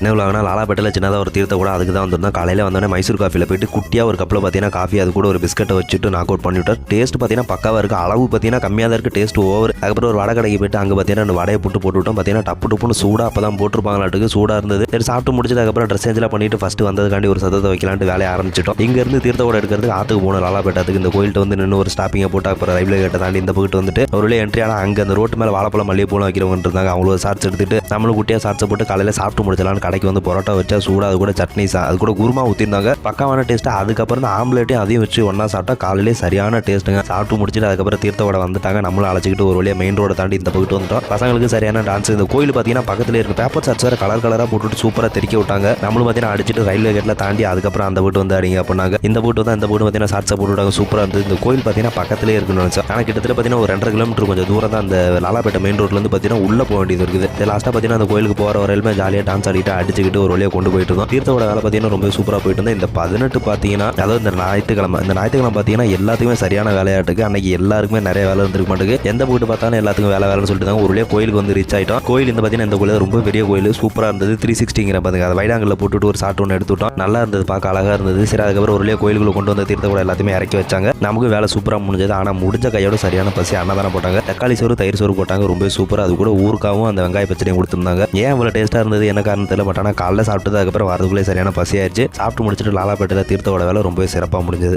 என்ன விழானா லாலாப்பேட்டையில் சின்னதாக ஒரு தீர்த்த கூட அதுக்கு தான் வந்திருந்தோம். காலையில் வந்தோடனே மைசூர் காஃபியில் போயிட்டு குட்டியாக ஒரு கப்பில் பார்த்தீங்கன்னா காஃபி அது கூட ஒரு பிஸ்கட்டை வச்சுட்டு நாக் அவுட் பண்ணிவிட்டார். டேஸ்ட் பார்த்தீங்கன்னா பக்காவாக இருக்குது. அளவு பார்த்தீங்கன்னா கம்மியாக தான் இருக்குது, டேஸ்ட் ஓவர். அதுக்கப்புறம் ஒரு வடை கடைக்கு போயிட்டு அங்கே பார்த்தீங்கன்னா அந்த வடையை போட்டு விட்டோம். பார்த்தீங்கன்னா டப்பு டப்புன்னு சூடாக அப்போ தான் போட்டிருப்பாங்களாட்டுக்கு சூடாக இருந்தது. சரி சாப்பிட்டு முடிச்சது. அதுக்கப்புறம் ட்ரெஸ் சேஞ்செலாம் பண்ணிட்டு ஃபஸ்ட்டு வந்ததுக்காண்டி ஒரு சத்தத்தை வைக்கலான்ட்டு வேலையை ஆரம்பிச்சிட்டோம். இங்கேருந்து தீர்த்த கூட எடுக்கிறதுக்கு ஆற்றுக்கு போகணும். லாலாப்பேட்டத்துக்கு இந்த கோயில்கிட்ட வந்து நின்று ஒரு ஸ்டாப்பிங்கை போட்டு அப்புறம் ரயில்வே கேட்டை தாண்டி இந்த பக்கத்து வந்துட்டு ஒரு என்ட்ரி ஆனால் அங்கே அந்த ரோட்டு மேலே வாழைப்பழம் மல்லிகைப்பூலாம் வைக்கிறவங்க இருந்தாங்க. அவங்களோட ஷார்ட்ஸ் எடுத்துட்டு நம்மளும் குட்டியாக ஷார்ட்ஸை போட்டு காலையில் சாப்பிட்டு முடிச்சலான்னு கடைக்கு வந்து பரோட்டா வச்சா சூடாக அது கூட சட்னி அது கூட குருமா ஊற்றிருந்தாங்க. பக்காவான டேஸ்ட்டு. அதுக்கப்புறம் தான் ஆம்லேட்டையும் அதையும் வச்சு ஒன்றா சாப்பிட்டா காலையிலே சரியான டேஸ்ட்டுங்க. சாப்பிட்டு முடிச்சுட்டு அதுக்கப்புறம் தீர்த்தோட வந்துட்டாங்க. நம்மளும் அழைச்சிக்கிட்டு ஒரு வழியாக மெயின் ரோட தாண்டி இந்த பக்கத்து வந்துட்டோம். பசங்களுக்கு சரியான டான்ஸ். இந்த கோயில் பார்த்தீங்கன்னா பக்கத்தில் இருக்கு. பேப்பர் சார்ட்ஸ் வேறு கலர் கலராக போட்டுட்டு சூப்பராக தெறிக்க விட்டாங்க. நம்மளும் பார்த்தீங்கன்னா அடிச்சுட்டு ரயில்வே கேட்டில் தாண்டி அதுக்கப்புறம் அந்த வீட்டு வந்து அடிங்க அப்படின்னாங்க. இந்த வீட்டு வந்து அந்த வீட்டு பார்த்தீங்கன்னா சாட்ஸை போட்டு விட்டாங்க. சூப்பராக இருந்தது. இந்த கோயில் பார்த்தீங்கன்னா பக்கத்திலே இருக்குன்னு நினச்சேன். ஆனால் கிட்டத்தட்ட பார்த்தீங்கன்னா ஒரு 2.5 கிலோமீட்டர் கொஞ்சம் தூரம் தான் அந்த லாலாப்பேட்டை மெயின் ரோட்லேருந்து பார்த்தீங்கன்னா உள்ளே போக வேண்டியது இருக்குது. லாஸ்ட்டாக பார்த்தீங்கன்னா அந்த கோயிலுக்கு போகிற வரையிலுமே ஜாலியாக டான்ஸ் ஆடிட்டு அடிச்சுக்கிட்டு ஒரு வழியாக கொண்டு போயிட்டு இருந்தோம். தீர்த்தோட வேலை பார்த்தீங்கன்னா ரொம்ப சூப்பராக போயிட்டு இருந்தேன். இந்த 18 பார்த்தீங்கன்னா அதாவது இந்த ஞாயிற்றுக்கிழமை பார்த்தீங்கன்னா எல்லாத்துக்குமே சரியான வேலையாட்டுக்கு. அன்னைக்கு எல்லாருக்குமே நிறைய வேலை இருந்திருக்க மாட்டேங்குது. எந்த போட்டு பார்த்தாலும் எல்லாத்துக்கும் வேலைன்னு சொல்லிட்டு தான் ஒரு வழியாக கோயிலுக்கு வந்து ரீச் ஆகிட்டோம். கோயில் இந்த பார்த்தீங்கன்னா இந்த கோயில் ரொம்ப பெரிய கோயில், சூப்பராக இருந்தது. 360 பாருங்க. அதை வைடாங்கல்ல போட்டுட்டு ஒரு ஷாட் ஒன்று எடுத்துட்டோம். நல்லா இருந்தது, பார்க்க அழகாக இருந்தது. சரி அதுக்கப்புறம் ஒரு வழியாக கோயிலுக்குள்ள கொண்டு வந்த தீர்த்த கூட எல்லாத்தையுமே இறக்கி வச்சாங்க. நமக்கு வேலை சூப்பராக முடிஞ்சது. ஆனால் முடிஞ்ச கையோட சரியான பசி அன்னதானம் போட்டாங்க. தக்காளி சோறு தயிர் சோறு போட்டாங்க. ரொம்ப சூப்பராக. அது கூட ஊருக்காவும் அந்த வெங்காய பச்சடியும் கொடுத்துருந்தாங்க. ஏன் இவ்வளோ டேஸ்ட்டாக இருந்தது என்ன காரணம் தெரியல. பட் ஆனால் காலைல சாப்பிட்டது அதுக்கப்புறம் வரதுக்குள்ளே சரியான பசி ஆயிடுச்சு. சாப்பிட்டு முடிச்சுட்டு லாலாப்பேட்டையில் தீர்த்தோட வேலை ரொம்ப சிறப்பாக முடிஞ்சது.